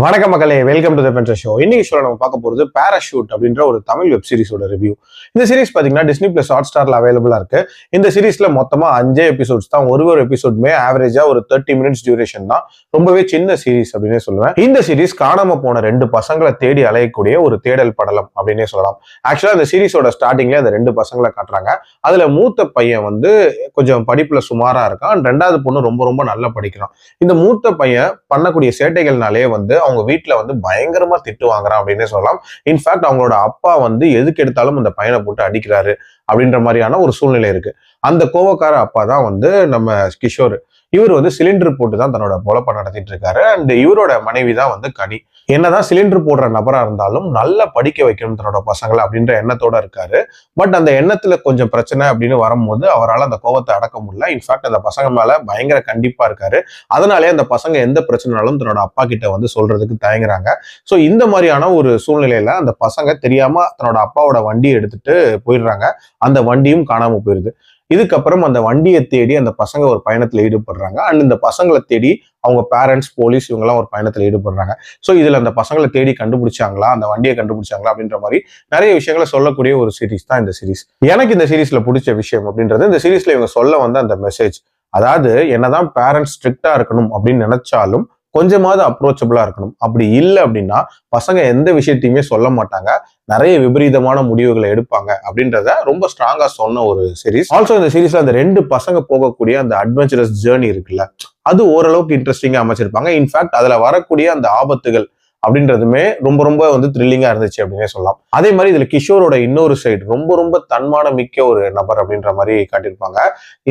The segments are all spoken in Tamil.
வணக்கம் மக்களே, வெல்கம் டு தி பென்ட்ரா ஷோ. இன்னைக்கு ஷோல நம்ம பார்க்க போறது பாராஷூட் அப்படின்ற ஒரு தமிழ் வெப் சீரிஸோட ரிவ்யூ. இந்த சீரிஸ் பாத்தீங்கன்னா டிஸ்னி பிளஸ் ஹாட் ஸ்டார்ல அவைலபிளா இருக்கு. இந்த சீரிஸ்ல மொத்தமா 5 எபிசோட்ஸ் தான். ஒரு எபிசோடுமே ஆவரேஜா ஒரு 30 மினிட்ஸ் டியூரேஷன் தான். ரொம்பவே சின்ன சீரிஸ் அப்படின்னே சொல்லுவேன். இந்த சீரிஸ் காணாம போன 2 பசங்களை தேடி அலையக்கூடிய ஒரு தேடல் படலம் அப்படின்னே சொல்லலாம். ஆக்சுவலா இந்த சீரிஸோட ஸ்டார்டிங்ல அந்த 2 பசங்களை காட்டுறாங்க. அதுல மூத்த பையன் வந்து கொஞ்சம் படிப்புல சுமாரா இருக்கான். 2வது பொண்ணு ரொம்ப ரொம்ப நல்லா படிக்கிறான். இந்த மூத்த பையன் பண்ணக்கூடிய சேட்டைகள்னாலே வந்து அவங்க வீட்டுல வந்து பயங்கரமா திட்டு வாங்குறான் அப்படின்னே சொல்லலாம். இன்ஃபேக்ட் அவங்களோட அப்பா வந்து எதுக்கு எடுத்தாலும் அந்த பையனை போட்டு அடிக்கிறாரு அப்படின்ற மாதிரியான ஒரு சூழ்நிலை இருக்கு. அந்த கோவக்கார அப்பா தான் வந்து நம்ம கிஷோர். இவர் வந்து சிலிண்டர் போட்டு தான் தன்னோட பொழப்ப நடத்திட்டு இருக்காரு. அண்ட் இவரோட மனைவி தான் வந்து கனி. என்னதான் சிலிண்டர் போடுற நபரா இருந்தாலும் நல்லா படிக்க வைக்கணும் தன்னோட பசங்களை அப்படின்ற எண்ணத்தோட இருக்காரு. பட் அந்த எண்ணத்துல கொஞ்சம் பிரச்சனை அப்படின்னு வரும்போது அவரால் அந்த கோவத்தை அடக்க முடியல. இன்ஃபேக்ட் அந்த பசங்க மேல பயங்கர கண்டிப்பா இருக்காரு. அதனாலே அந்த பசங்க எந்த பிரச்சனைனாலும் தன்னோட அப்பா கிட்ட வந்து சொல்றதுக்கு தயங்குறாங்க. ஸோ இந்த மாதிரியான ஒரு சூழ்நிலையில அந்த பசங்க தெரியாம தன்னோட அப்பாவோட வண்டியை எடுத்துட்டு போயிடுறாங்க. அந்த வண்டியும் காணாம போயிருது. இதுக்கப்புறம் அந்த வண்டியை தேடி அந்த பசங்க ஒரு பயணத்துல ஈடுபடுறாங்க. அண்ட் இந்த பசங்களை தேடி அவங்க பேரண்ட்ஸ், போலீஸ் இவங்கெல்லாம் ஒரு பயணத்துல ஈடுபடுறாங்க. ஸோ இதுல அந்த பசங்களை தேடி கண்டுபிடிச்சாங்களா, அந்த வண்டியை கண்டுபிடிச்சாங்களா அப்படின்ற மாதிரி நிறைய விஷயங்களை சொல்லக்கூடிய ஒரு சீரிஸ் தான் இந்த சீரிஸ். எனக்கு இந்த சீரிஸ்ல பிடிச்ச விஷயம் அப்படின்றது, இந்த சீரிஸ்ல இவங்க சொல்ல வந்த அந்த மெசேஜ். அதாவது என்னதான் பேரண்ட்ஸ் ஸ்ட்ரிக்டா இருக்கணும் அப்படின்னு நினைச்சாலும் கொஞ்சமாவது அப்ரோச்சபிளா இருக்கணும். அப்படி இல்லை அப்படின்னா பசங்க எந்த விஷயத்தையுமே சொல்ல மாட்டாங்க, நிறைய விபரீதமான முடிவுகளை எடுப்பாங்க அப்படின்றத ரொம்ப ஸ்ட்ராங்கா சொன்ன ஒரு சீரிஸ். ஆல்சோ இந்த சீரிஸ்ல அந்த 2 பசங்க போகக்கூடிய அந்த அட்வென்ச்சரஸ் ஜேர்னி இருக்குல்ல, அது ஓரளவுக்கு இன்ட்ரெஸ்டிங்கா அமைச்சிருப்பாங்க. இன்ஃபேக்ட் அதுல வரக்கூடிய அந்த ஆபத்துகள் அப்படின்றதுமே ரொம்ப ரொம்ப வந்து த்ரில்லிங்கா இருந்துச்சு அப்படின்னே சொல்லலாம். அதே மாதிரி இதுல கிஷோரோட இன்னொரு சைடு ரொம்ப ரொம்ப தன்மான மிக்க ஒரு நபர் அப்படின்ற மாதிரி காட்டியிருப்பாங்க.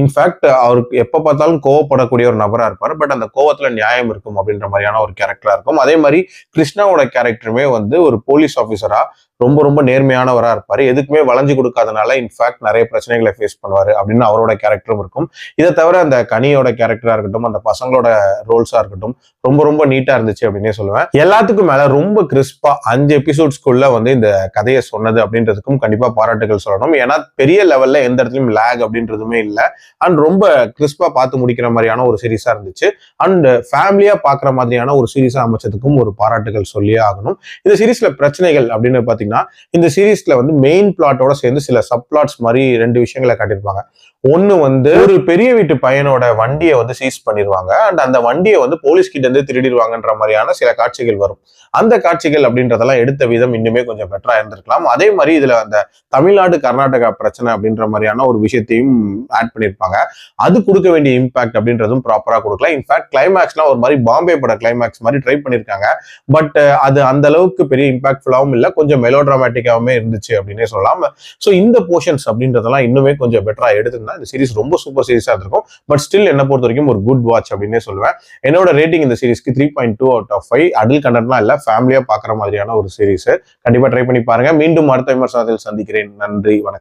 இன்ஃபேக்ட் அவருக்கு எப்ப பார்த்தாலும் கோவப்படக்கூடிய ஒரு நபரா இருப்பாரு. பட் அந்த கோவத்துல நியாயம் இருக்கும் அப்படின்ற மாதிரியான ஒரு கேரக்டரா இருக்கும். அதே மாதிரி கிருஷ்ணாவோட கேரக்டருமே வந்து ஒரு போலீஸ் ஆஃபீஸரா ரொம்ப ரொம்ப நேர்மையானவரா இருப்பாரு. எதுக்குமே வளைஞ்சு கொடுக்காதனால இன்ஃபேக்ட் நிறைய பிரச்சனைகளை ஃபேஸ் பண்ணுவாரு அப்படின்னு அவரோட கேரக்டரும் இருக்கும். இதை தவிர அந்த கனியோட கேரக்டரா இருக்கட்டும், அந்த பசங்களோட ரோல்ஸா இருக்கட்டும் ரொம்ப ரொம்ப நீட்டா இருந்துச்சு அப்படின்னே சொல்லுவேன். எல்லாத்துக்கும் மேல ரொம்ப கிறிஸ்பா 5 எபிசோட்ஸ்குள்ள வந்து இந்த கதையை சொன்னது அப்படின்றதுக்கும் கண்டிப்பா பாராட்டுகள் சொல்லணும். ஏன்னா பெரிய லெவல்ல எந்த இடத்துலயும் லேக் அப்படின்றதுமே இல்லை. அண்ட் ரொம்ப கிறிஸ்பா பார்த்து முடிக்கிற மாதிரியான ஒரு சீரிஸா இருந்துச்சு. அண்ட் ஃபேமிலியா பாக்குற மாதிரியான ஒரு சீரிஸா அமைச்சதுக்கும் ஒரு பாராட்டுகள் சொல்லியே ஆகணும். இந்த சீரிஸ்ல பிரச்சனைகள் அப்படின்னு பாத்தீங்கன்னா, இந்த சீரிஸ்ல வந்து மெயின் பிளாட்டோட சேர்ந்து சில சப் பிளாட்ஸ் மாதிரி 2 விஷயங்களை காட்டியிருப்பாங்க. ஒண்ணு வந்து ஒரு பெரிய வீட்டு பையனோட வண்டியை வந்து சீஸ் பண்ணிடுவாங்க. அண்ட் அந்த வண்டியை வந்து போலீஸ் கிட்ட இருந்து திருடிடுவாங்கன்ற மாதிரியான சில காட்சிகள் வரும். அந்த காட்சிகள் அப்படின்றதெல்லாம் எடுத்த விதம் இன்னுமே கொஞ்சம் பெட்டரா இருந்திருக்கலாம். அதே மாதிரி இதுல அந்த தமிழ்நாடு கர்நாடகா பிரச்சனை அப்படின்ற மாதிரியான ஒரு விஷயத்தையும் ஆட் பண்ணியிருப்பாங்க. அது கொடுக்க வேண்டிய இம்பாக்ட் அப்படின்றதும் ப்ராப்பரா கொடுக்கல. இன்ஃபேக்ட் கிளைமேக்ஸ்லாம் ஒரு மாதிரி பாம்பே பட கிளைமேக்ஸ் மாதிரி ட்ரை பண்ணியிருக்காங்க. பட் அது அந்த அளவுக்கு பெரிய இம்பாக்ட்ஃபுல்லாவும் இல்லை, கொஞ்சம் மெலோட்ராமேட்டிக்காவுமே இருந்துச்சு அப்படின்னே சொல்லலாம். ஸோ இந்த போர்ஷன்ஸ் அப்படின்றதெல்லாம் இன்னுமே கொஞ்சம் பெட்டரா எடுத்திருந்தா இந்த சீரிஸ் ரொம்ப சூப்பர் சீரிஸா இருக்கும். பட் ஸ்டில் என்ன பொறுத்த வரைக்கும் ஒரு குட் வாட்ச் அப்படின்னே சொல்லுவேன். என்னோட ரேட்டிங் இந்த சீரிஸ்க்கு 3.2 out of 5. அடல்ட் கண்டென்ட்லாம் இல்ல, ஃபேமிலியா பாக்குற மாதிரியான ஒரு சீரிஸ். கண்டிப்பா ட்ரை பண்ணி பாருங்க. மீண்டும் அடுத்த விமர்சனத்தில் சந்திக்கிறேன். நன்றி, வணக்கம்.